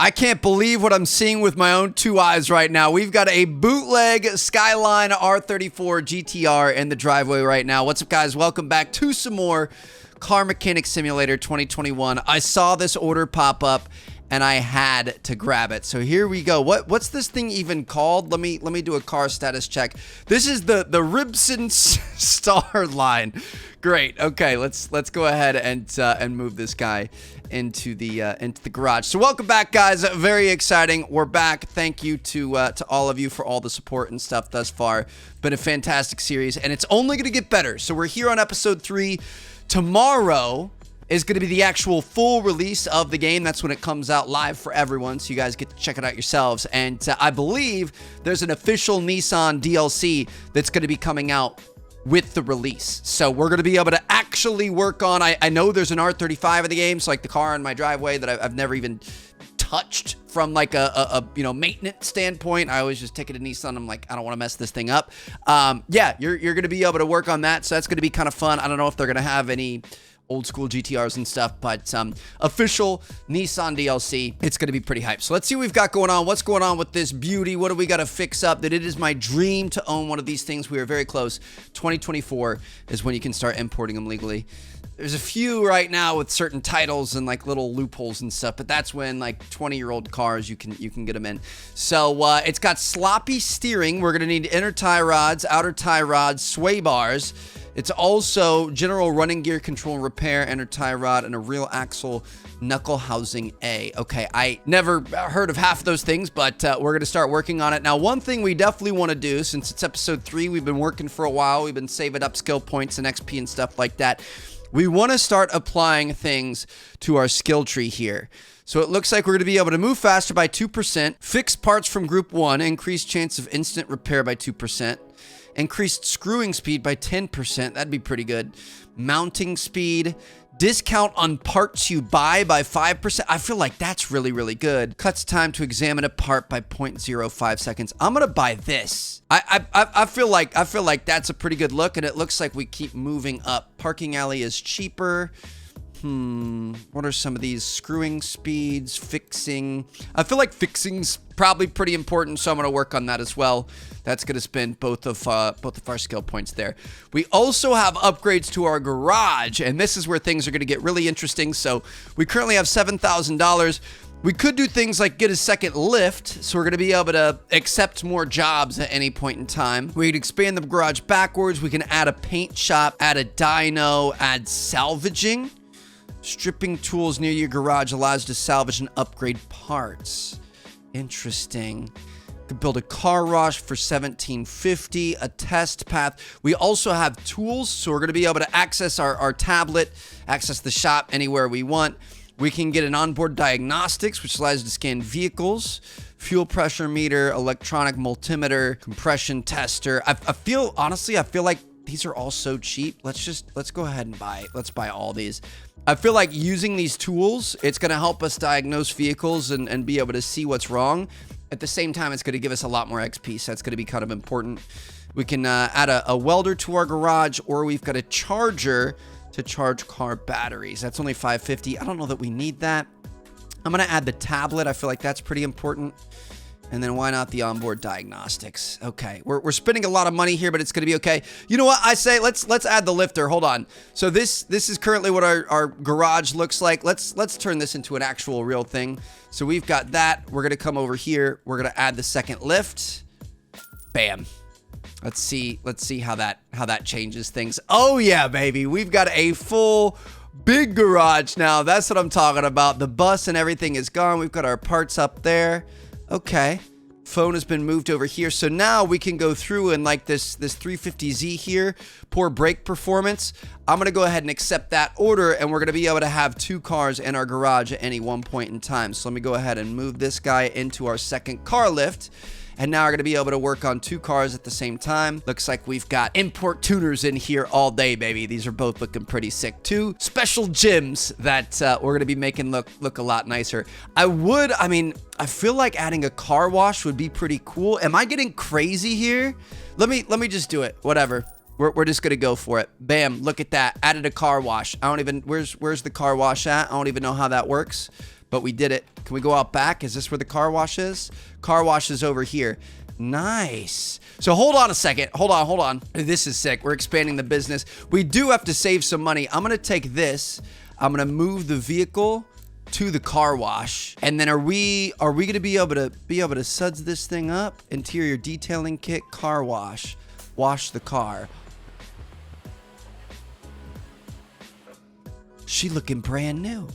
I can't believe what I'm seeing with my own two eyes right now. We've got a bootleg Skyline R34 GTR in the driveway right now. What's up, guys? Welcome back to some more Car Mechanic Simulator 2021. I saw this order pop up and I had to grab it. So here we go. What's this thing even called? Let me do a car status check. This is the Ribson Star line. Great. Okay, let's go ahead and move this guy into the garage. So welcome back, guys. Very exciting. We're back. Thank you to all of you for all the support and stuff thus far. Been a fantastic series, and it's only going to get better. So we're here on episode 3. Tomorrow is going to be the actual full release of the game. That's when it comes out live for everyone, so you guys get to check it out yourselves. And I believe there's an official Nissan DLC that's going to be coming out with the release. So we're going to be able to actually work on, I know there's an R35 in the game, so like the car in my driveway that I've never even touched from like a maintenance standpoint. I always just take it to Nissan. I'm like, I don't want to mess this thing up. Yeah, you're going to be able to work on that, so that's going to be kind of fun. I don't know if they're going to have any old school GTRs and stuff, but official Nissan DLC, it's going to be pretty hype. So let's see what we've got going on. What's going on with this beauty? What do we got to fix up? That it is my dream to own one of these things. We are very close. 2024 is when you can start importing them legally. There's a few right now with certain titles and like little loopholes and stuff, but that's when like 20-year-old cars you can get them in. So it's got sloppy steering. We're going to need inner tie rods, outer tie rods, sway bars. It's also general running gear control and repair, inner tie rod, and a rear axle knuckle housing A. Okay, I never heard of half of those things, but we're going to start working on it. Now, one thing we definitely want to do, since it's episode 3, we've been working for a while, we've been saving up skill points and XP and stuff like that. We want to start applying things to our skill tree here. So it looks like we're going to be able to move faster by 2%, fix parts from group 1, increased chance of instant repair by 2%, increased screwing speed by 10%. That'd be pretty good. Mounting speed, discount on parts you buy by 5%. I feel like that's really, really good. Cuts time to examine a part by 0.05 seconds. I'm gonna buy this. I feel like that's a pretty good look, and it looks like we keep moving up. Parking alley is cheaper. What are some of these? Screwing speeds, fixing. I feel like fixing's probably pretty important, so I'm going to work on that as well. That's going to spend both of our skill points there. We also have upgrades to our garage, and this is where things are going to get really interesting. So we currently have $7,000. We could do things like get a second lift, so we're going to be able to accept more jobs at any point in time. We can expand the garage backwards. We can add a paint shop, add a dyno, add salvaging. Stripping tools near your garage allows you to salvage and upgrade parts. Interesting. Could build a car wash for $17.50, a test path. We also have tools, so we're going to be able to access our tablet, access the shop anywhere we want. We can get an onboard diagnostics, which allows you to scan vehicles, fuel pressure meter, electronic multimeter, compression tester. I feel like these are all so cheap. Let's go ahead and let's buy all these. I feel like using these tools, it's going to help us diagnose vehicles and be able to see what's wrong. At the same time, it's going to give us a lot more XP, so that's going to be kind of important. We can add a welder to our garage, or we've got a charger to charge car batteries. That's only $5.50. I don't know that we need that. I'm going to add the tablet. I feel like that's pretty important. And then why not the onboard diagnostics? Okay, we're spending a lot of money here, but it's going to be okay. You know what I say? Let's add the lifter. Hold on. So this is currently what our garage looks like. Let's turn this into an actual real thing. So we've got that. We're going to come over here. We're going to add the second lift. Bam. Let's see how that changes things. Oh yeah, baby. We've got a full big garage now. That's what I'm talking about. The bus and everything is gone. We've got our parts up there. Okay, phone has been moved over here. So now we can go through and like this 350Z here, poor brake performance. I'm going to go ahead and accept that order, and we're going to be able to have 2 cars in our garage at any one point in time. So let me go ahead and move this guy into our second car lift. And now we're going to be able to work on 2 cars at the same time. Looks like we've got import tuners in here all day, baby. These are both looking pretty sick. 2 special gyms that we're going to be making look a lot nicer. I feel like adding a car wash would be pretty cool. Am I getting crazy here? Let me just do it. Whatever. We're just gonna go for it. Bam, look at that. Added a car wash. I don't even, where's the car wash at? I don't even know how that works. but we did it. Can we go out back? Is this where the car wash is? Car wash is over here. Nice. So hold on a second. Hold on. This is sick. We're expanding the business. We do have to save some money. I'm going to take this. I'm going to move the vehicle to the car wash. And then are we going to be able to suds this thing up? Interior detailing kit, car wash. Wash the car. She looking brand new.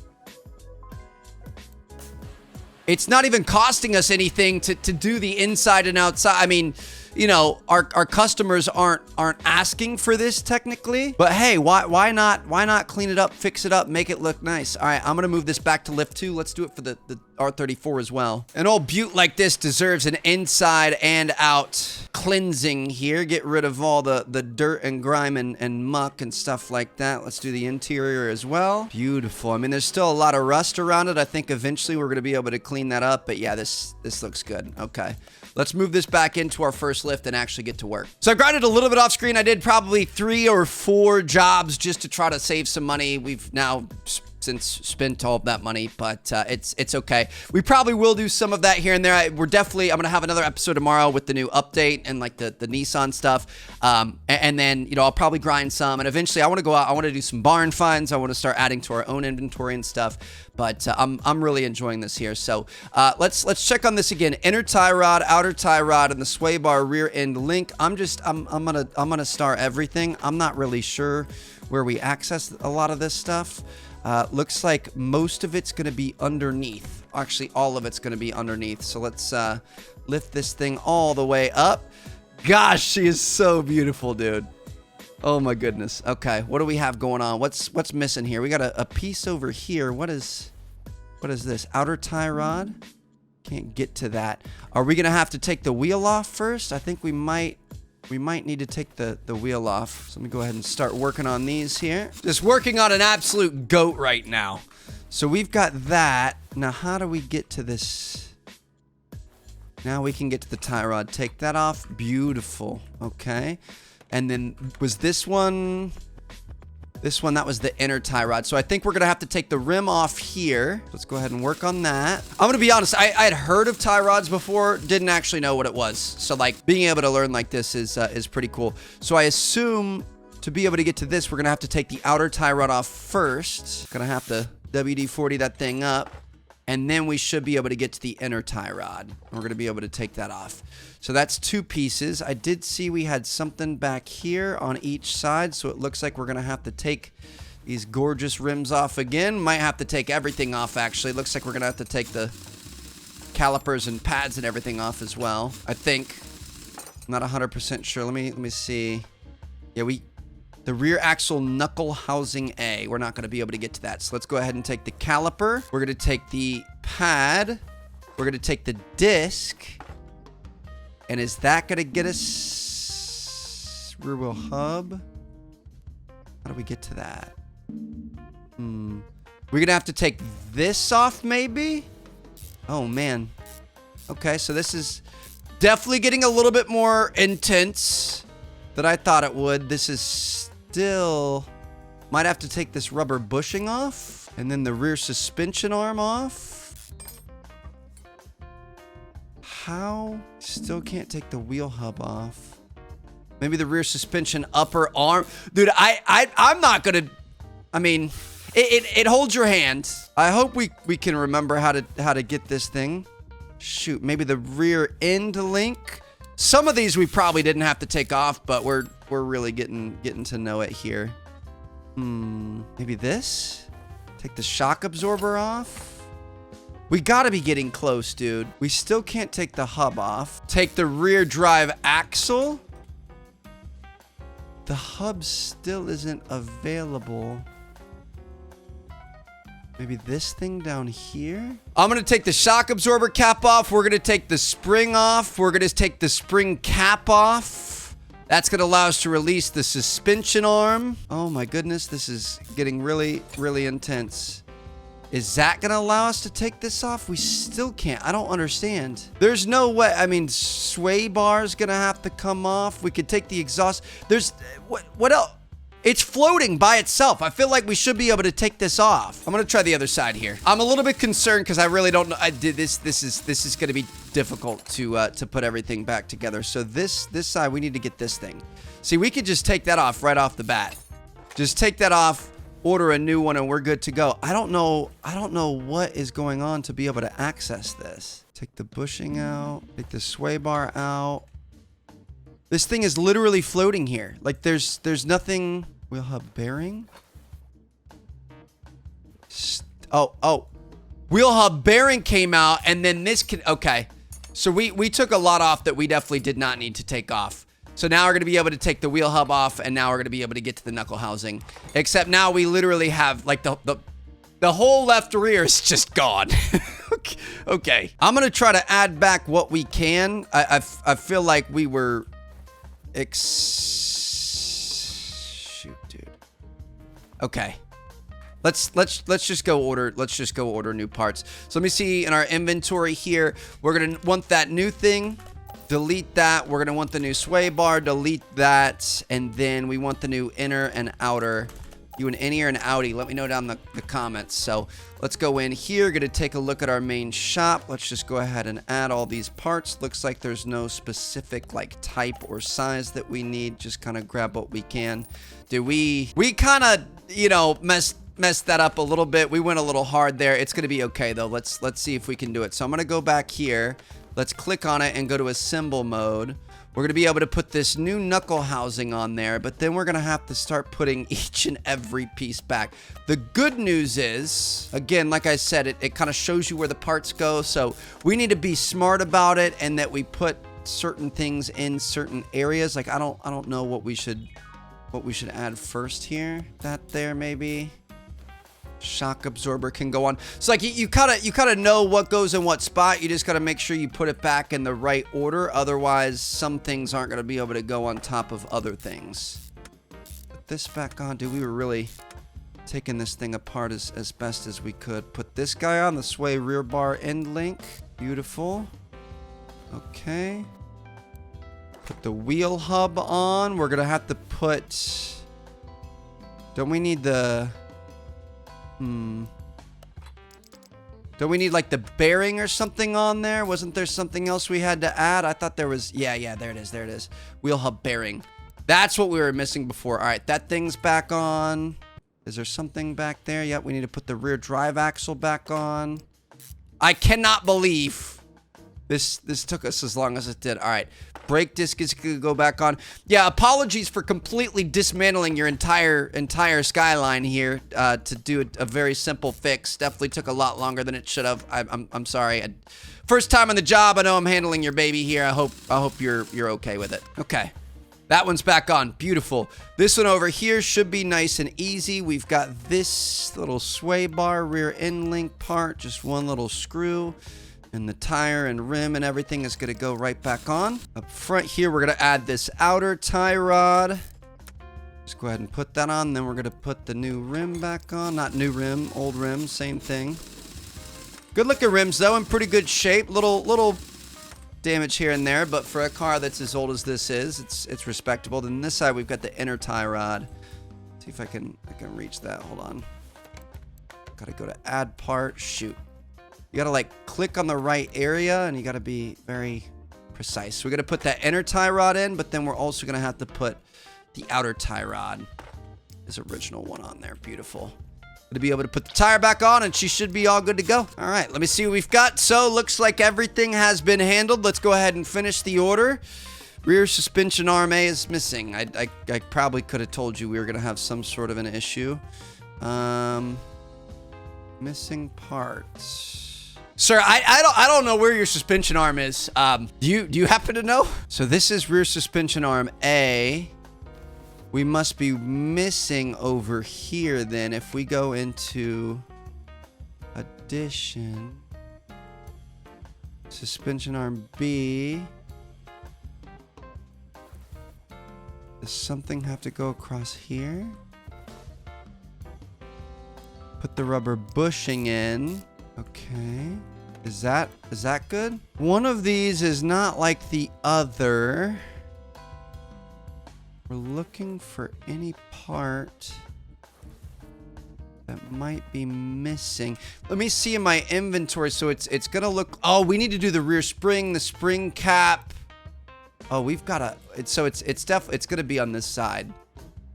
It's not even costing us anything to do the inside and outside. I mean, you know, our customers aren't asking for this technically, but hey, why not clean it up, fix it up, make it look nice? All right, I'm gonna move this back to lift 2. Let's do it for the R34 as well. An old butte like this deserves an inside and out cleansing here. Get rid of all the dirt and grime and muck and stuff like that. Let's do the interior as well. Beautiful. I mean, there's still a lot of rust around it. I think eventually we're gonna be able to clean that up, but yeah, this looks good. Okay. Let's move this back into our first lift and actually get to work. So I grinded a little bit off screen. I did probably 3 or 4 jobs just to try to save some money. We've now since spent all of that money, but it's okay. We probably will do some of that here and there. I'm gonna have another episode tomorrow with the new update and like the Nissan stuff. And then, you know, I'll probably grind some, and eventually I want to go out. I want to do some barn finds. I want to start adding to our own inventory and stuff. But I'm really enjoying this here. So let's check on this again. Inner tie rod, outer tie rod, and the sway bar rear end link. I'm gonna star everything. I'm not really sure where we access a lot of this stuff. Looks like most of it's gonna be underneath. Actually, all of it's gonna be underneath. So let's lift this thing all the way up. Gosh, she is so beautiful, dude. Oh my goodness. Okay, what do we have going on? What's missing here? We got a piece over here. What is this? Outer tie rod? Can't get to that. Are we gonna have to take the wheel off first? I think we might need to take the wheel off. So let me go ahead and start working on these here. Just working on an absolute goat right now. So we've got that. Now how do we get to this? Now we can get to the tie rod. Take that off. Beautiful. Okay. And then was this one? This one, that was the inner tie rod. So I think we're going to have to take the rim off here. Let's go ahead and work on that. I'm going to be honest. I had heard of tie rods before. Didn't actually know what it was. So like being able to learn like this is pretty cool. So I assume to be able to get to this, we're going to have to take the outer tie rod off first. Going to have to WD-40 that thing up. And then we should be able to get to the inner tie rod. We're going to be able to take that off. So that's 2 pieces. I did see we had something back here on each side. So it looks like we're going to have to take these gorgeous rims off again. Might have to take everything off, actually. Looks like we're going to have to take the calipers and pads and everything off as well. I think. I'm not 100% sure. Let me see. Yeah, the rear axle knuckle housing A. We're not going to be able to get to that. So let's go ahead and take the caliper. We're going to take the pad. We're going to take the disc. And is that going to get us rear wheel hub? How do we get to that? We're going to have to take this off maybe? Oh, man. Okay, so this is definitely getting a little bit more intense than I thought it would. This is still... Might have to take this rubber bushing off. And then the rear suspension arm off. How? Still can't take the wheel hub off. Maybe the rear suspension upper arm. Dude, I'm not gonna... I mean, it holds your hand. I hope we can remember how to get this thing. Shoot, maybe the rear end link. Some of these we probably didn't have to take off, but we're really getting to know it here. Maybe this? Take the shock absorber off. We gotta be getting close, dude. We still can't take the hub off. Take the rear drive axle. The hub still isn't available. Maybe this thing down here? I'm gonna take the shock absorber cap off. We're gonna take the spring off. We're gonna take the spring cap off. That's gonna allow us to release the suspension arm. Oh my goodness, this is getting really, really intense. Is that gonna allow us to take this off? We still can't. I don't understand. There's no way. I mean, sway bar's gonna have to come off. We could take the exhaust. There's... What else? It's floating by itself. I feel like we should be able to take this off. I'm gonna try the other side here. I'm a little bit concerned because I really don't know. I did this. This is gonna be difficult to put everything back together. So this side, we need to get this thing. See, we could just take that off right off the bat. Just take that off, order a new one, and we're good to go. I don't know what is going on to be able to access this. Take the bushing out, take the sway bar out. This thing is literally floating here. Like there's nothing. Wheel hub bearing. Oh. Wheel hub bearing came out, and then this can, okay. So we took a lot off that we definitely did not need to take off. So now we're going to be able to take the wheel hub off, and now we're going to be able to get to the knuckle housing. Except now we literally have, like, the whole left rear is just gone. Okay. I'm going to try to add back what we can. I feel like we were... Shoot, dude. Okay. Let's just go order. Let's just go order new parts. So let me see in our inventory here. We're going to want that new thing. Delete that. We're going to want the new sway bar. Delete that. And then we want the new inner and outer. You an innie or an outie? Let me know down in the comments. So let's go in here. Going to take a look at our main shop. Let's just go ahead and add all these parts. Looks like there's no specific like type or size that we need. Just kind of grab what we can. We kind of, you know, messed that up a little bit. We went a little hard there. It's going to be okay though. Let's see if we can do it. So I'm going to go back here. Let's click on it and go to assemble mode. We're going to be able to put this new knuckle housing on there, but then we're going to have to start putting each and every piece back. The good news is, again, like I said, it kind of shows you where the parts go. So we need to be smart about it and that we put certain things in certain areas. Like I don't know what we should add first here. That there maybe. Shock absorber can go on. So like you kind of know what goes in what spot. You just got to make sure you put it back in the right order. Otherwise, some things aren't going to be able to go on top of other things. Put this back on. Dude, we were really taking this thing apart as best as we could. Put this guy on, the sway rear bar end link. Beautiful. Okay. Put the wheel hub on. We're going to have to put... Don't we need the... Don't we need like the bearing or something on there? Wasn't there something else we had to add? I thought there was... Yeah, there it is. Wheel hub bearing. That's what we were missing before. All right, that thing's back on. Is there something back there? Yep, we need to put the rear drive axle back on. I cannot believe this took us as long as it did. All right, brake disc is gonna go back on. Yeah, apologies for completely dismantling your entire Skyline here to do a very simple fix. Definitely took a lot longer than it should have. I'm sorry. First time on the job. I know I'm handling your baby here. I hope you're okay with it. Okay. That one's back on. Beautiful. This one over here should be nice and easy. We've got this little sway bar rear end link part, just one little screw. And the tire and rim and everything is going to go right back on. Up front here, we're going to add this outer tie rod. Just go ahead and put that on. Then we're going to put the new rim back on. Not new rim, old rim, same thing. Good looking rims though, in pretty good shape. Little damage here and there, but for a car that's as old as this is, it's respectable. Then this side, we've got the inner tie rod. Let's see if I can reach that. Hold on. Got to go to add part. Shoot. You gotta like click on the right area and you gotta be very precise. So we're gonna put that inner tie rod in, but then we're also gonna have to put the outer tie rod, his original one, on there. Beautiful. Gonna be able to put the tire back on and she should be all good to go. All right, let me see what we've got. So looks like everything has been handled. Let's go ahead and finish the order. Rear suspension arm A is missing. I probably could have told you we were gonna have some sort of an issue. Missing parts. Sir, I don't know where your suspension arm is. Do you happen to know? So this is rear suspension arm A. We must be missing over here then. If we go into addition, suspension arm B. Does something have to go across here? Put the rubber bushing in. Okay. Is that good? One of these is not like the other. We're looking for any part that might be missing. Let me see in my inventory. So it's gonna look. Oh, we need to do the rear spring, the spring cap. Oh, we've got a. It's gonna be on this side.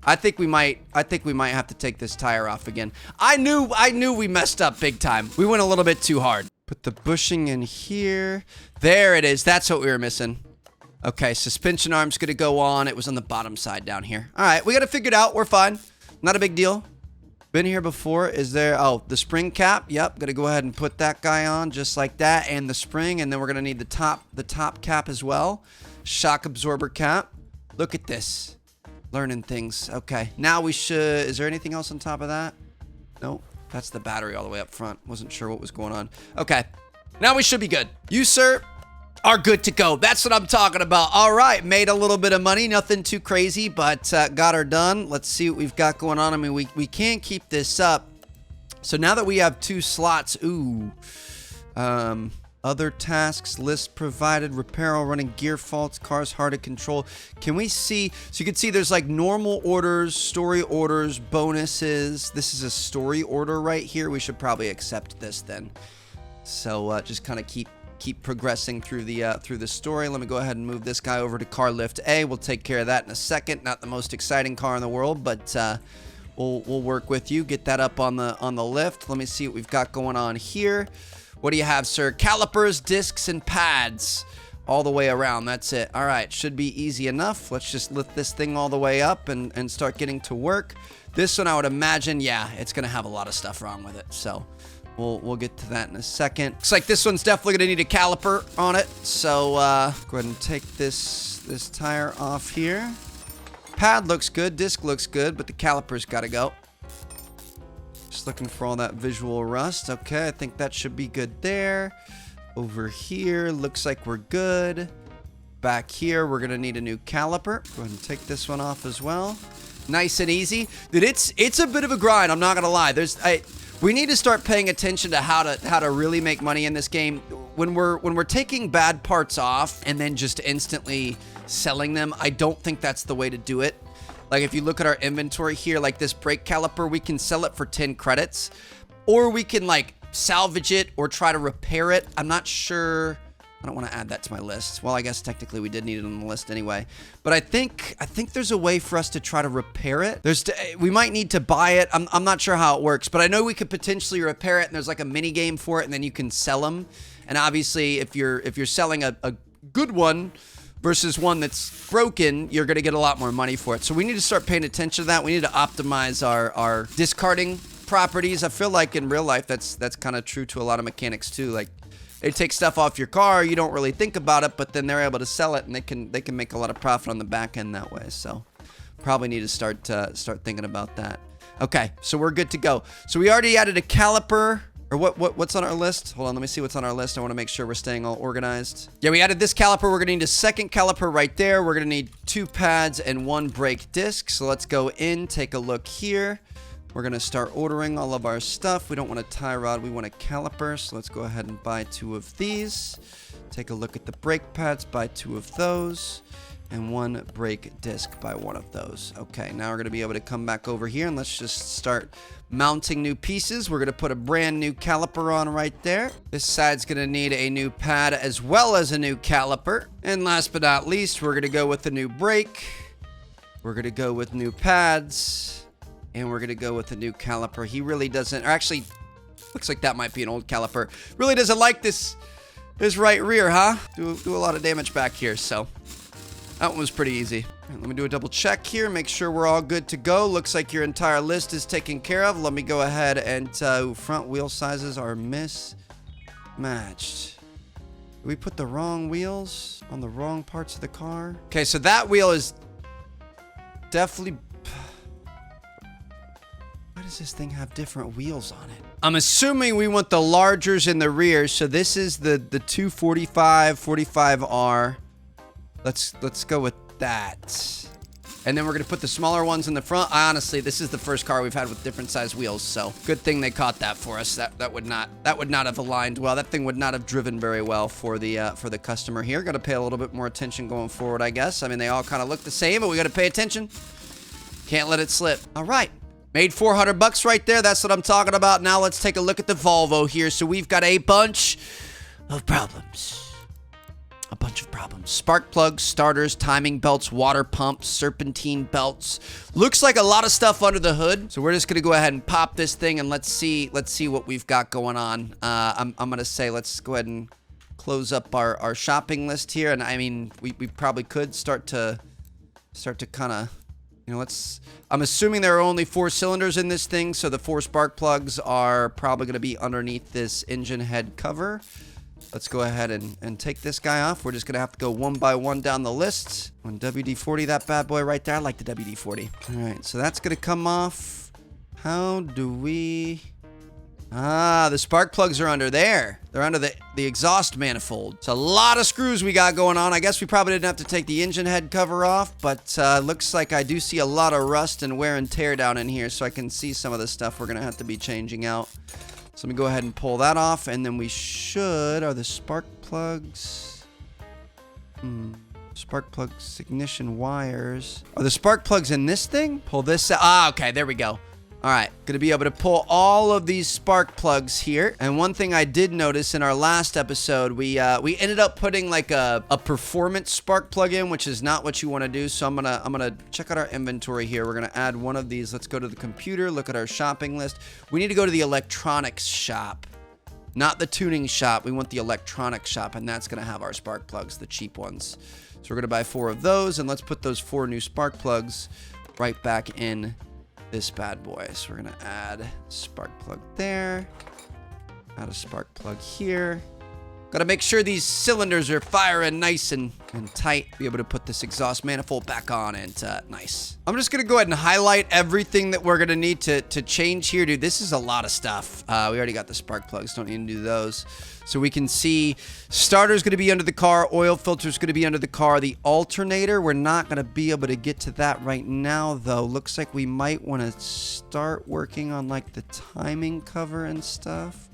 I think we might have to take this tire off again. I knew we messed up big time. We went a little bit too hard. Put the bushing in here. There it is. That's what we were missing. Okay, suspension arm's gonna go on. It was on the bottom side down here. All right, we got it figured out. We're fine. Not a big deal. Been here before. Is there... Oh, the spring cap. Yep, gonna go ahead and put that guy on just like that. And the spring. And then we're gonna need the top cap as well. Shock absorber cap. Look at this. Learning things. Okay, now we should... Is there anything else on top of that? Nope. That's the battery all the way up front. Wasn't sure what was going on. Okay, now we should be good. You, sir, are good to go. That's what I'm talking about. All right, made a little bit of money. Nothing too crazy, but got her done. Let's see what we've got going on. I mean, we can't keep this up. So now that we have 2 slots, other tasks, list provided, repair all running gear faults, cars hard to control. Can we see? So you can see there's like normal orders, story orders, bonuses. This is a story order right here. We should probably accept this then. So just kind of keep progressing through the story. Let me go ahead and move this guy over to car lift A. We'll take care of that in a second. Not the most exciting car in the world, but we'll work with you. Get that up on the lift. Let me see what we've got going on here. What do you have, sir? Calipers, discs, and pads all the way around. That's it. All right, should be easy enough. Let's just lift this thing all the way up and start getting to work. This one, I would imagine, yeah, it's gonna have a lot of stuff wrong with it. So we'll get to that in a second. Looks like this one's definitely gonna need a caliper on it. So go ahead and take this tire off here. Pad looks good, disc looks good, but the caliper's gotta go. Just looking for all that visual rust. Okay, I think that should be good there. Over here, looks like we're good. Back here, we're gonna need a new caliper. Go ahead and take this one off as well. Nice and easy. Dude, it's a bit of a grind, I'm not gonna lie. We need to start paying attention to how to really make money in this game. When we're taking bad parts off and then just instantly selling them, I don't think that's the way to do it. Like if you look at our inventory here, like this brake caliper, we can sell it for 10 credits, or we can like salvage it or try to repair it. I'm not sure. I don't want to add that to my list. Well, I guess technically we did need it on the list anyway. But I think there's a way for us to try to repair it. We might need to buy it. I'm not sure how it works, but I know we could potentially repair it, and there's like a mini game for it, and then you can sell them. And obviously, if you're selling a good one versus one that's broken, you're going to get a lot more money for it. So we need to start paying attention to that. We need to optimize our discarding properties. I feel like in real life, that's kind of true to a lot of mechanics too. Like they take stuff off your car, you don't really think about it, but then they're able to sell it, and they can make a lot of profit on the back end that way. So probably need to start thinking about that. Okay, so we're good to go. So we already added a caliper. Or what's on our list? Hold on, let me see what's on our list. I want to make sure we're staying all organized. Yeah, we added this caliper. We're going to need a second caliper right there. We're going to need 2 pads and 1 brake disc. So let's go in, take a look here. We're going to start ordering all of our stuff. We don't want a tie rod. We want a caliper. So let's go ahead and buy 2 of these. Take a look at the brake pads. Buy 2 of those. And 1 brake disc by 1 of those. Okay, now we're going to be able to come back over here, and let's just start mounting new pieces. We're going to put a brand new caliper on right there. This side's going to need a new pad as well as a new caliper. And last but not least, we're going to go with a new brake. We're going to go with new pads. And we're going to go with a new caliper. He really doesn't, or actually, looks like that might be an old caliper. Really doesn't like this right rear, huh? Do a lot of damage back here, so that one was pretty easy. Let me do a double check here, make sure we're all good to go. Looks like your entire list is taken care of. Let me go ahead and front wheel sizes are mismatched. We put the wrong wheels on the wrong parts of the car. Okay, so that wheel is definitely... Why does this thing have different wheels on it? I'm assuming we want the largers in the rear, so this is the 245, 45R. Let's go with that. And then we're going to put the smaller ones in the front. Honestly, this is the first car we've had with different size wheels, so good thing they caught that for us. That would not have aligned well. That thing would not have driven very well for the customer here. Got to pay a little bit more attention going forward, I guess. I mean, they all kind of look the same, but we got to pay attention. Can't let it slip. All right. Made 400 bucks right there. That's what I'm talking about. Now let's take a look at the Volvo here. So we've got a bunch of problems. A bunch of problems. Spark plugs, starters, timing belts, water pumps, serpentine belts. Looks like a lot of stuff under the hood. So we're just going to go ahead and pop this thing and let's see what we've got going on. I'm going to say let's go ahead and close up our shopping list here. And I mean, we probably could start to kind of, you know, I'm assuming there are only 4 cylinders in this thing. So the 4 spark plugs are probably going to be underneath this engine head cover. Let's go ahead and take this guy off. We're just going to have to go one by one down the list. On WD-40, that bad boy right there. I like the WD-40. All right, so that's going to come off. How do we... the spark plugs are under there. They're under the exhaust manifold. It's a lot of screws we got going on. I guess we probably didn't have to take the engine head cover off, but looks like I do see a lot of rust and wear and tear down in here, so I can see some of the stuff we're going to have to be changing out. So let me go ahead and pull that off, and then we should... Are the spark plugs... Spark plugs, ignition wires... Are the spark plugs in this thing? Pull this out. Okay, there we go. All right, gonna be able to pull all of these spark plugs here. And one thing I did notice in our last episode, we ended up putting like a performance spark plug in, which is not what you want to do. So I'm gonna check out our inventory here. We're gonna add one of these. Let's go to the computer, look at our shopping list. We need to go to the electronics shop, not the tuning shop. We want the electronics shop, and that's gonna have our spark plugs, the cheap ones. So we're gonna buy 4 of those, and let's put those 4 new spark plugs right back in this bad boy. So we're gonna add spark plug there, add a spark plug here. Gotta make sure these cylinders are firing nice and tight. Be able to put this exhaust manifold back on, and nice. I'm just gonna go ahead and highlight everything that we're gonna need to change here, dude. This is a lot of stuff. We already got the spark plugs, don't need to do those. So we can see starter's gonna be under the car, oil filter's gonna be under the car, the alternator, we're not gonna be able to get to that right now though. Looks like we might wanna start working on like the timing cover and stuff.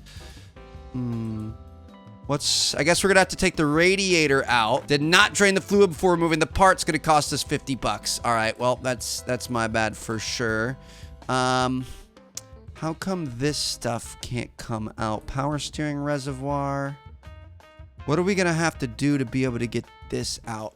I guess we're gonna have to take the radiator out. Did not drain the fluid before removing the parts. Gonna cost us 50 bucks. All right, well, that's my bad for sure. How come this stuff can't come out? Power steering reservoir. What are we gonna have to do to be able to get this out?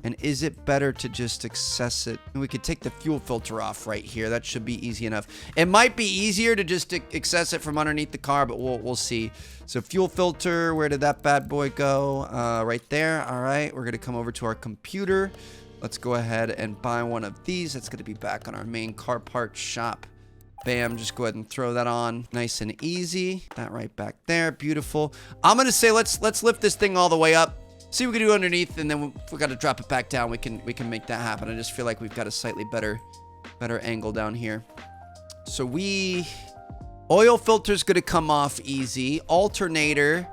And is it better to just access it? We could take the fuel filter off right here. That should be easy enough. It might be easier to just access it from underneath the car, but we'll see. So fuel filter, where did that bad boy go? Right there. All right, we're gonna come over to our computer. Let's go ahead and buy one of these. That's gonna be back on our main car parts shop. Bam, just go ahead and throw that on nice and easy. That right back there, beautiful. I'm gonna say let's lift this thing all the way up. See what we can do underneath, and then if we got to drop it back down, we can make that happen. I just feel like we've got a slightly better angle down here. So oil filter's gonna come off easy. Alternator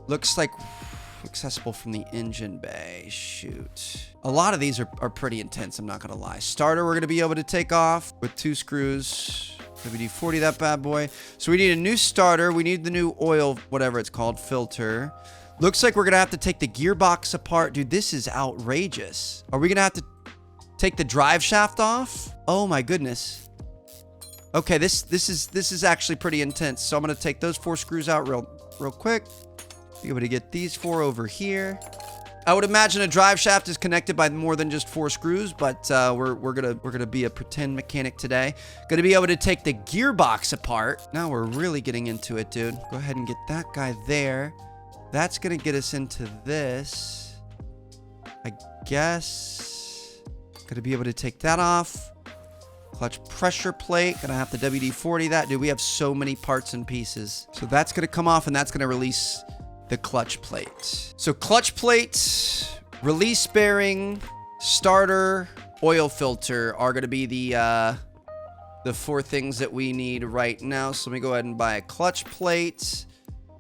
looks like accessible from the engine bay. Shoot. A lot of these are pretty intense, I'm not gonna lie. Starter we're gonna be able to take off with 2 screws. WD-40, that bad boy. So we need a new starter. We need the new oil, whatever it's called, filter. Looks like we're gonna have to take the gearbox apart. Dude, this is outrageous. Are we gonna have to take the drive shaft off? Oh my goodness. Okay, this is actually pretty intense. So I'm gonna take those 4 screws out real quick. Be able to get these 4 over here. I would imagine a drive shaft is connected by more than just 4 screws, but we're gonna be a pretend mechanic today. Gonna be able to take the gearbox apart. Now we're really getting into it, dude. Go ahead and get that guy there. That's gonna get us into this. I guess. Gonna be able to take that off. Clutch pressure plate. Gonna have to WD-40 that. Dude, we have so many parts and pieces. So that's gonna come off, and that's gonna release the clutch plate. So clutch plate, release bearing, starter, oil filter are gonna be the 4 things that we need right now. So let me go ahead and buy a clutch plate.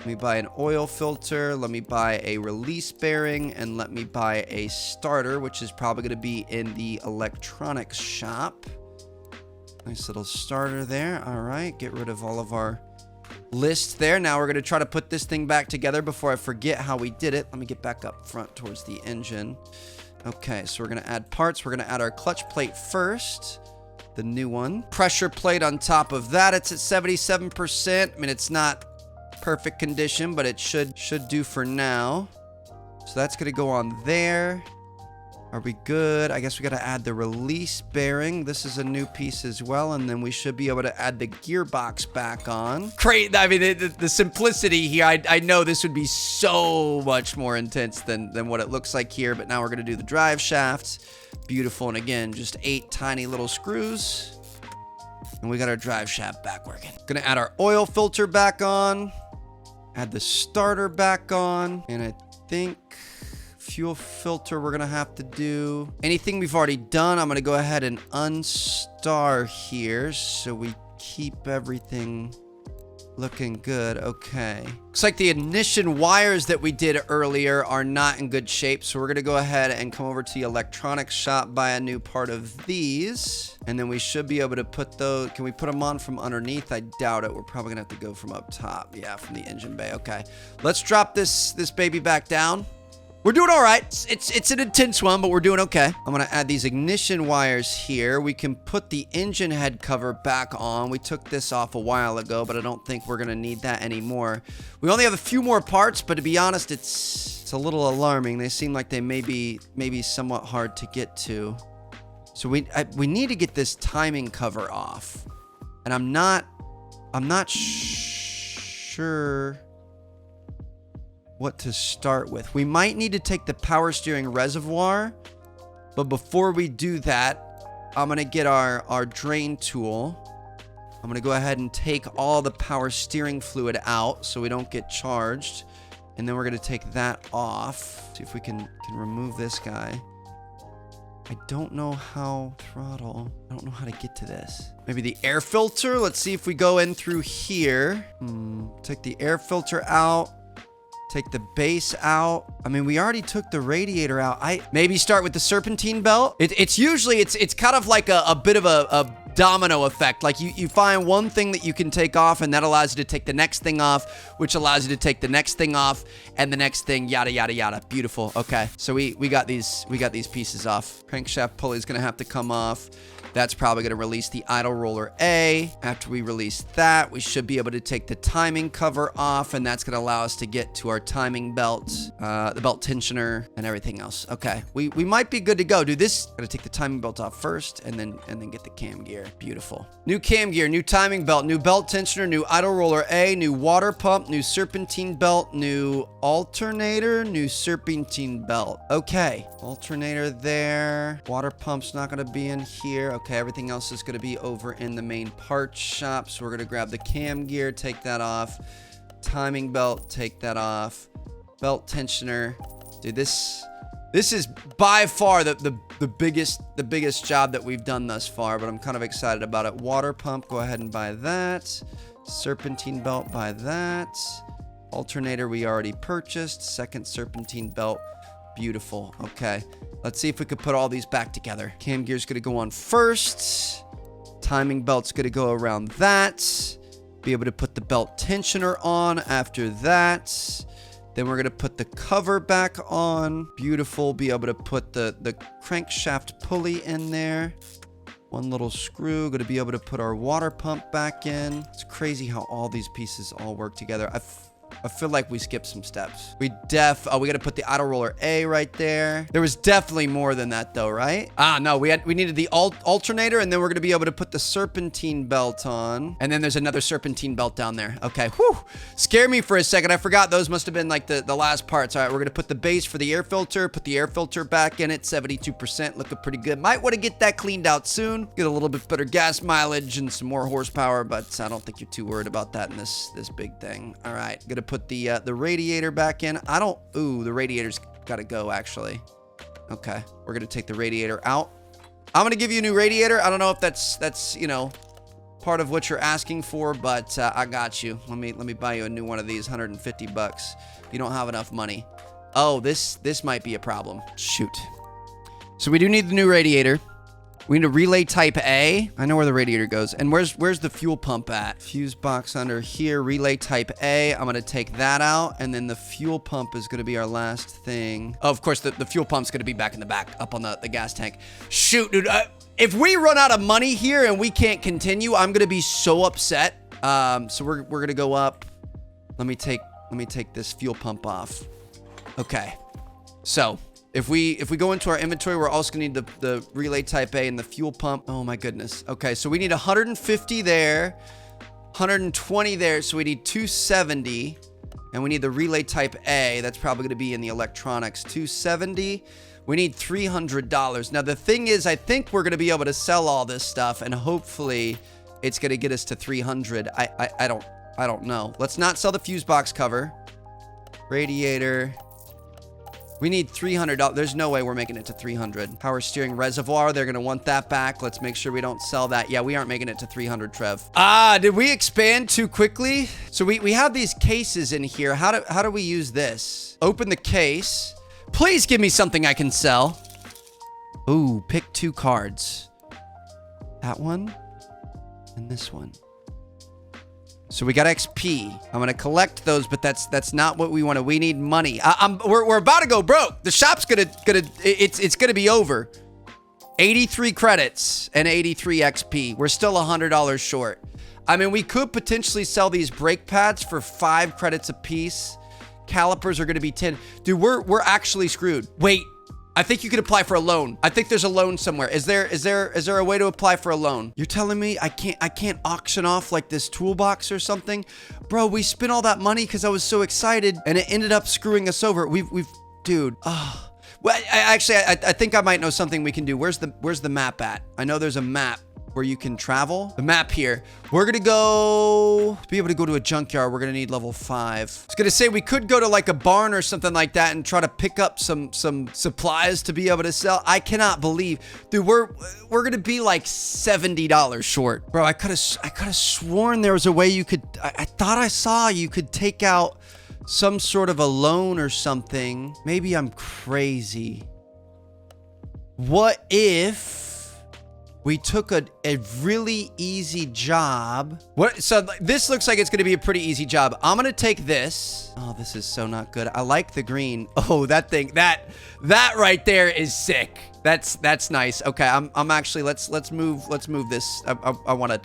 Let me buy an oil filter. Let me buy a release bearing. And let me buy a starter, which is probably going to be in the electronics shop. Nice little starter there. All right. Get rid of all of our list there. Now we're going to try to put this thing back together before I forget how we did it. Let me get back up front towards the engine. Okay, so we're going to add parts. We're going to add our clutch plate first, the new one. Pressure plate on top of that. It's at 77%. I mean, it's not perfect condition, but it should do for now. So that's going to go on there. Are we good? I guess we got to add the release bearing. This is a new piece as well, and then we should be able to add the gearbox back on. Great. I mean, the simplicity here, I know this would be so much more intense than what it looks like here, but now we're going to do the drive shafts. Beautiful. And again, just 8 tiny little screws. And we got our drive shaft back working. Going to add our oil filter back on. Add the starter back on. And I think fuel filter we're gonna have to do. Anything we've already done, I'm gonna go ahead and unstar here so we keep everything looking good. Okay. Looks like the ignition wires that we did earlier are not in good shape, so we're gonna go ahead and come over to the electronics shop, buy a new part of these, and then we should be able to put those. Can we put them on from underneath? I doubt it. We're probably gonna have to go from up top. Yeah, from the engine bay. Okay. Let's drop this baby back down. We're doing all right. It's an intense one, but we're doing okay. I'm going to add these ignition wires here. We can put the engine head cover back on. We took this off a while ago, but I don't think we're going to need that anymore. We only have a few more parts, but to be honest, it's a little alarming. They seem like they may be somewhat hard to get to. So we need to get this timing cover off. And I'm not sure what to start with. We might need to take the power steering reservoir, but before we do that, I'm gonna get our drain tool. I'm gonna go ahead and take all the power steering fluid out so we don't get charged, and then we're gonna take that off. See if we can remove this guy. I don't know how throttle. I don't know how to get to this. Maybe the air filter. Let's see if we go in through here. Take the air filter out. Take the base out. I mean, we already took the radiator out. Maybe start with the serpentine belt. It's usually, it's kind of like a bit of a domino effect. Like you find one thing that you can take off, and that allows you to take the next thing off, which allows you to take the next thing off, and the next thing, yada, yada, yada. Beautiful. Okay. So we got these pieces off. Crankshaft pulley is going to have to come off. That's probably going to release the idle roller A. After we release that, we should be able to take the timing cover off, and that's going to allow us to get to our timing belt, the belt tensioner, and everything else. Okay, we might be good to go. Do this. Got to take the timing belt off first, and then get the cam gear. Beautiful. New cam gear, new timing belt, new belt tensioner, new idle roller A, new water pump, new serpentine belt, new alternator, new serpentine belt. Okay, alternator there. Water pump's not going to be in here. Okay, everything else is going to be over in the main parts shop. So we're going to grab the cam gear, take that off. Timing belt, take that off. Belt tensioner. Dude, this is by far the biggest job that we've done thus far, but I'm kind of excited about it. Water pump, go ahead and buy that. Serpentine belt, buy that. Alternator we already purchased. Second serpentine belt. Beautiful. Okay. Let's see if we could put all these back together. Cam gear's going to go on first. Timing belt's going to go around that. Be able to put the belt tensioner on after that. Then we're going to put the cover back on. Beautiful. Be able to put the crankshaft pulley in there. One little screw. Going to be able to put our water pump back in. It's crazy how all these pieces all work together. I feel like we skipped some steps. We got to put the idle roller A right there. There was definitely more than that though, right? No, we needed the alternator, and then we're going to be able to put the serpentine belt on. And then there's another serpentine belt down there. Okay, whew. Scared me for a second. I forgot those must have been like the last parts. All right, we're going to put the base for the air filter, put the air filter back in it, 72%, looking pretty good. Might want to get that cleaned out soon. Get a little bit better gas mileage and some more horsepower, but I don't think you're too worried about that in this big thing. All right, going to put the radiator back in. The radiator's got to go actually. Okay, we're gonna take the radiator out. I'm gonna give you a new radiator. I don't know if that's part of what you're asking for, but I got you. Let me buy you a new one of these, 150 bucks. You don't have enough money. Oh, this might be a problem. Shoot. So we do need the new radiator. We need a relay type A. I know where the radiator goes. And where's the fuel pump at? Fuse box under here, relay type A. I'm gonna take that out, and then the fuel pump is gonna be our last thing. Oh, of course, the fuel pump's gonna be back in the back, up on the gas tank. Shoot, dude. If we run out of money here and we can't continue, I'm gonna be so upset. So we're gonna go up. Let me take this fuel pump off. Okay. So if we go into our inventory, we're also gonna need the relay type A and the fuel pump. Oh my goodness. Okay, so we need 150 there, 120 there, so we need 270, and we need the relay type A. That's probably gonna be in the electronics. 270. We need $300. Now the thing is, I think we're gonna be able to sell all this stuff, and hopefully it's gonna get us to 300. I don't know. Let's not sell the fuse box cover. Radiator. We need $300. There's no way we're making it to 300. Power steering reservoir. They're going to want that back. Let's make sure we don't sell that. Yeah, we aren't making it to 300, Trev. Did we expand too quickly? So we have these cases in here. How do we use this? Open the case. Please give me something I can sell. Ooh, pick 2 cards. That one and this one. So we got XP. I'm gonna collect those, but that's not what we want to. We need money. We're about to go broke. The shop's it's gonna be over. 83 credits and 83 XP. We're still $100 short. I mean, we could potentially sell these brake pads for 5 credits a piece. Calipers are gonna be 10. Dude, we're actually screwed. Wait. I think you could apply for a loan. I think there's a loan somewhere. Is there a way to apply for a loan? You're telling me I can't auction off like this toolbox or something? Bro, we spent all that money because I was so excited and it ended up screwing us over. Dude. Well, I think I might know something we can do. Where's the map at? I know there's a map where you can travel. The map here. We're gonna go, to be able to go to a junkyard, we're gonna need level 5. I was gonna say we could go to like a barn or something like that and try to pick up some supplies to be able to sell. I cannot believe, dude, we're gonna be like $70 short. Bro, I could have sworn there was a way you could, I thought I saw you could take out some sort of a loan or something. Maybe I'm crazy. What if we took a really easy job? So this looks like it's gonna be a pretty easy job. I'm gonna take this. Oh, this is so not good. I like the green. Oh, that thing, that right there is sick. That's nice. Okay, I'm actually, let's move this. I want to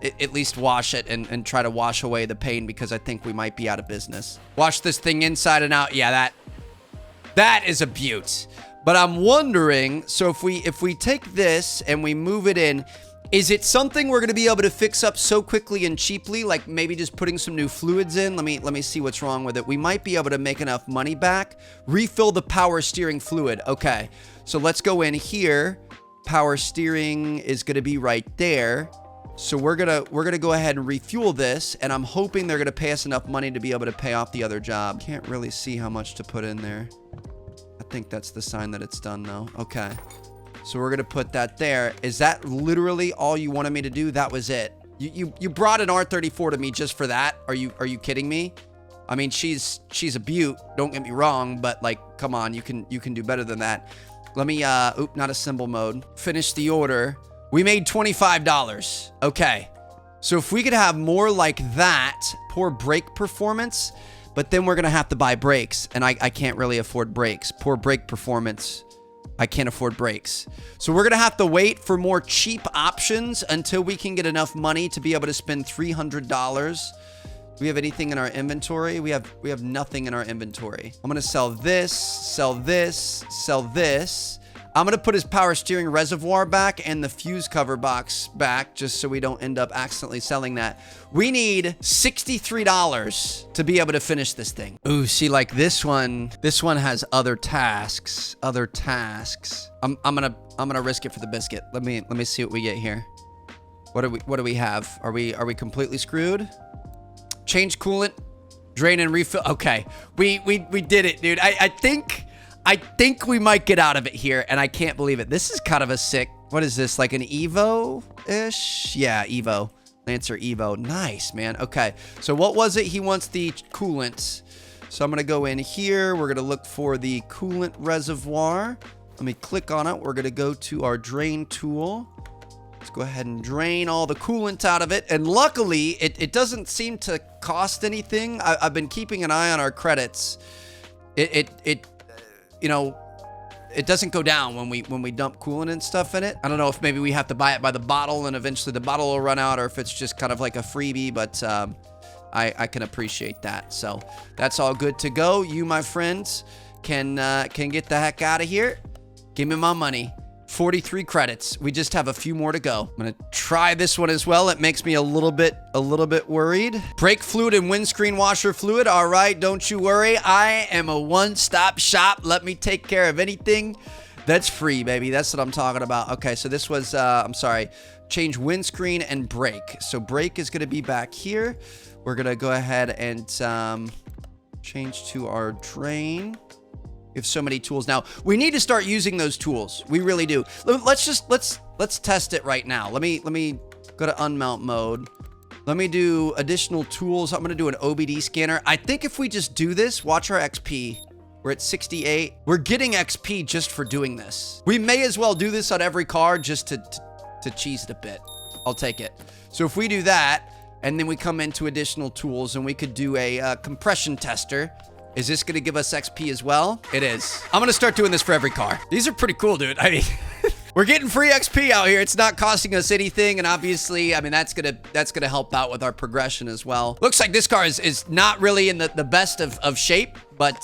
at least wash it and try to wash away the pain because I think we might be out of business. Wash this thing inside and out. Yeah, that is a beaut. But I'm wondering, so if we take this and we move it in, is it something we're going to be able to fix up so quickly and cheaply, like maybe just putting some new fluids in? Let me see what's wrong with it. We might be able to make enough money back. Refill the power steering fluid. Okay, so let's go in here. Power steering is going to be right there. So we're gonna go ahead and refuel this, and I'm hoping they're gonna pay us enough money to be able to pay off the other job. Can't really see how much to put in there. I think that's the sign that it's done though. Okay. So we're gonna put that there. Is that literally all you wanted me to do? That was it. You brought an R34 to me just for that? Are you kidding me? I mean, she's a beaut, don't get me wrong, but like, come on, you can do better than that. Let me not assemble mode. Finish the order. We made $25. Okay. So if we could have more like that, poor brake performance, but then we're going to have to buy brakes, and I can't really afford brakes. Poor brake performance. I can't afford brakes. So we're going to have to wait for more cheap options until we can get enough money to be able to spend $300. Do we have anything in our inventory? We have nothing in our inventory. I'm going to sell this, sell this, sell this. I'm going to put his power steering reservoir back and the fuse cover box back just so we don't end up accidentally selling that. We need $63 to be able to finish this thing. Ooh, see, like this one has other tasks. I'm going to risk it for the biscuit. Let me see what we get here. What do we have? Are we completely screwed? Change coolant, drain and refill. Okay. We did it, dude. I think we might get out of it here, and I can't believe it. This is kind of a sick, what is this, like an Evo-ish? Yeah, Evo. Lancer Evo. Nice, man. Okay. So what was it? He wants the coolant. So I'm going to go in here. We're going to look for the coolant reservoir. Let me click on it. We're going to go to our drain tool. Let's go ahead and drain all the coolant out of it. And luckily, it doesn't seem to cost anything. I've been keeping an eye on our credits. You know, it doesn't go down when we dump coolant and stuff in it. I don't know if maybe we have to buy it by the bottle and eventually the bottle will run out, or if it's just kind of like a freebie, but I can appreciate that. So that's all good to go. You, my friends, can get the heck out of here. Give me my money. 43 credits. We just have a few more to go. I'm gonna try this one as well. It makes me a little bit worried. Brake fluid and windscreen washer fluid. All right, don't you worry. I am a one-stop shop. Let me take care of anything that's free, baby. That's what I'm talking about. Okay, so this was, I'm sorry, change windscreen and brake. So brake is gonna be back here. We're gonna go ahead and change to our drain. We have so many tools now. We need to start using those tools. We really do. Let's test it right now. Let me go to unmount mode. Let me do additional tools. I'm gonna do an OBD scanner. I think if we just do this, watch our XP. We're at 68. We're getting XP just for doing this. We may as well do this on every car just to cheese it a bit. I'll take it. So if we do that, and then we come into additional tools, and we could do a compression tester. Is this going to give us XP as well? It is. I'm going to start doing this for every car. These are pretty cool, dude. I mean, we're getting free XP out here. It's not costing us anything. And obviously, I mean, that's going to help out with our progression as well. Looks like this car is not really in the best of shape, but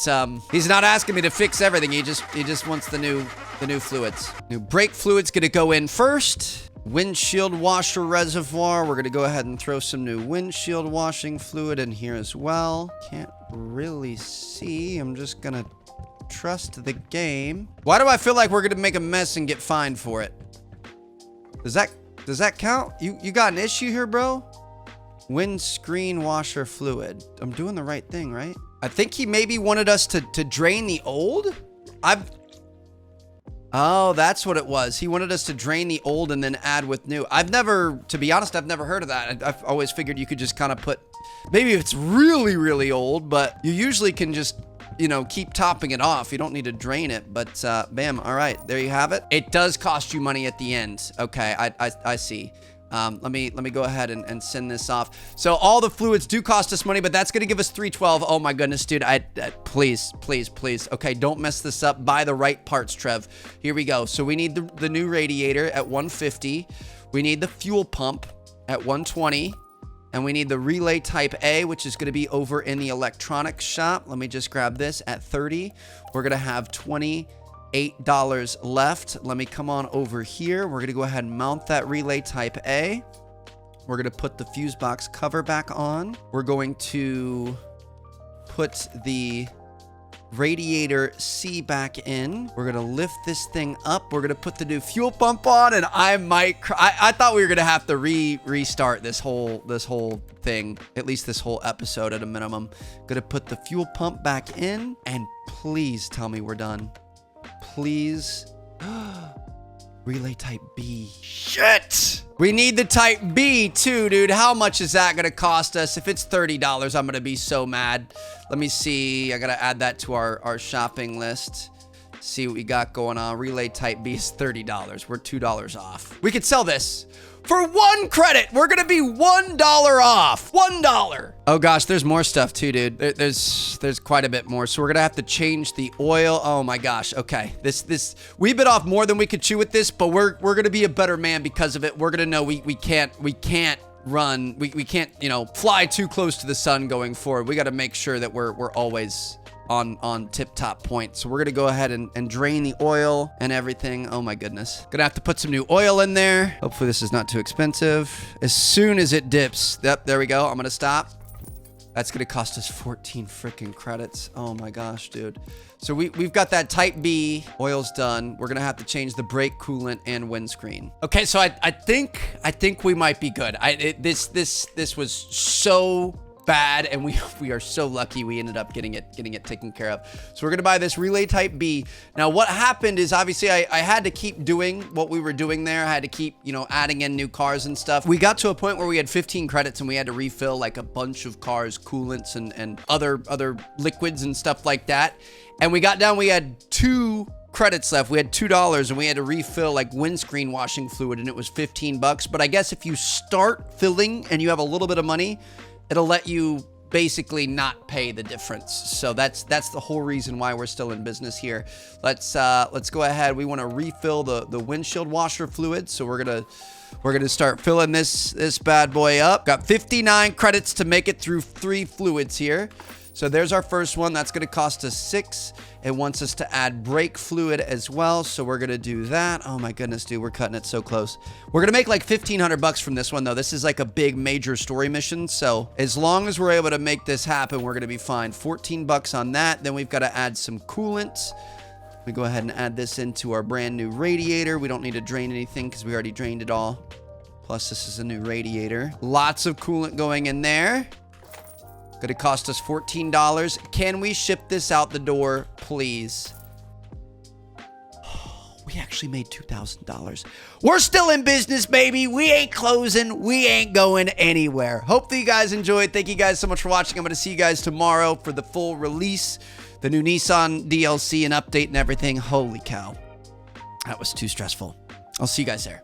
he's not asking me to fix everything. He just wants the new fluids. New brake fluid's going to go in first. Windshield washer reservoir. We're going to go ahead and throw some new windshield washing fluid in here as well. Can't really see. I'm just going to trust the game. Why do I feel like we're going to make a mess and get fined for it? Does that count? You got an issue here, bro? Windscreen washer fluid. I'm doing the right thing, right? I think he maybe wanted us to drain the old. Oh, that's what it was. He wanted us to drain the old and then add with new. To be honest, I've never heard of that. I've always figured you could just kind of put, maybe if it's really, really old, but you usually can just, you know, keep topping it off. You don't need to drain it, but bam. All right, there you have it. It does cost you money at the end. Okay, I see. Let me go ahead and send this off. So all the fluids do cost us money, but that's going to give us 312. Oh my goodness, dude. Please. Okay, don't mess this up. Buy the right parts, Trev. Here we go. So we need the new radiator at 150. We need the fuel pump at 120. And we need the relay type A, which is going to be over in the electronics shop. Let me just grab this at 30. We're going to have $28 left. Let me come on over here. We're going to go ahead and mount that relay type A. We're going to put the fuse box cover back on. We're going to put the radiator C back in. We're going to lift this thing up. We're going to put the new fuel pump on, and I might I thought we were going to have to restart this whole thing, at least this whole episode at a minimum. Going to put the fuel pump back in, and please tell me we're done. Please. Relay type B. Shit! We need the type B too, dude. How much is that gonna cost us? If it's $30, I'm gonna be so mad. Let me see. I gotta add that to our shopping list. See what we got going on. Relay type B is $30. We're $2 off. We could sell this for 1 credit. We're gonna be $1 off. $1. Oh gosh, there's more stuff too, dude. There's quite a bit more. So we're gonna have to change the oil. Oh my gosh. Okay, we bit off more than we could chew with this, but we're gonna be a better man because of it. We're gonna know we can't run. We can't, you know, fly too close to the sun going forward. We got to make sure that we're always on tip-top point. So we're gonna go ahead and drain the oil and everything. Oh my goodness. Gonna have to put some new oil in there. Hopefully this is not too expensive. As soon as it dips, yep, there we go. I'm gonna stop. That's gonna cost us 14 freaking credits. Oh my gosh, dude. So we've got that type B. Oil's done. We're gonna have to change the brake coolant and windscreen. Okay, so I think we might be good. This was so bad, and we are so lucky we ended up getting it taken care of. So we're gonna buy this relay type B. Now what happened is obviously I had to keep doing what we were doing there. I had to keep, you know, adding in new cars and stuff. We got to a point where we had 15 credits and we had to refill like a bunch of cars, coolants and other liquids and stuff like that. And we got down, we had 2 credits left. We had $2 and we had to refill like windscreen washing fluid, and it was 15 bucks. But I guess if you start filling and you have a little bit of money, it'll let you basically not pay the difference. So that's the whole reason why we're still in business here. Let's go ahead. We want to refill the windshield washer fluid. So we're gonna start filling this bad boy up. Got 59 credits to make it through 3 fluids here. So there's our first one. That's gonna cost us 6. It wants us to add brake fluid as well. So we're gonna do that. Oh my goodness, dude, we're cutting it so close. We're gonna make like 1,500 bucks from this one though. This is like a big major story mission. So as long as we're able to make this happen, we're gonna be fine. 14 bucks on that. Then we've got to add some coolant. We go ahead and add this into our brand new radiator. We don't need to drain anything because we already drained it all. Plus this is a new radiator. Lots of coolant going in there. Gonna cost us $14. Can we ship this out the door, please? We actually made $2,000. We're still in business, baby. We ain't closing. We ain't going anywhere. Hopefully you guys enjoyed. Thank you guys so much for watching. I'm gonna see you guys tomorrow for the full release, the new Nissan DLC and update and everything. Holy cow. That was too stressful. I'll see you guys there.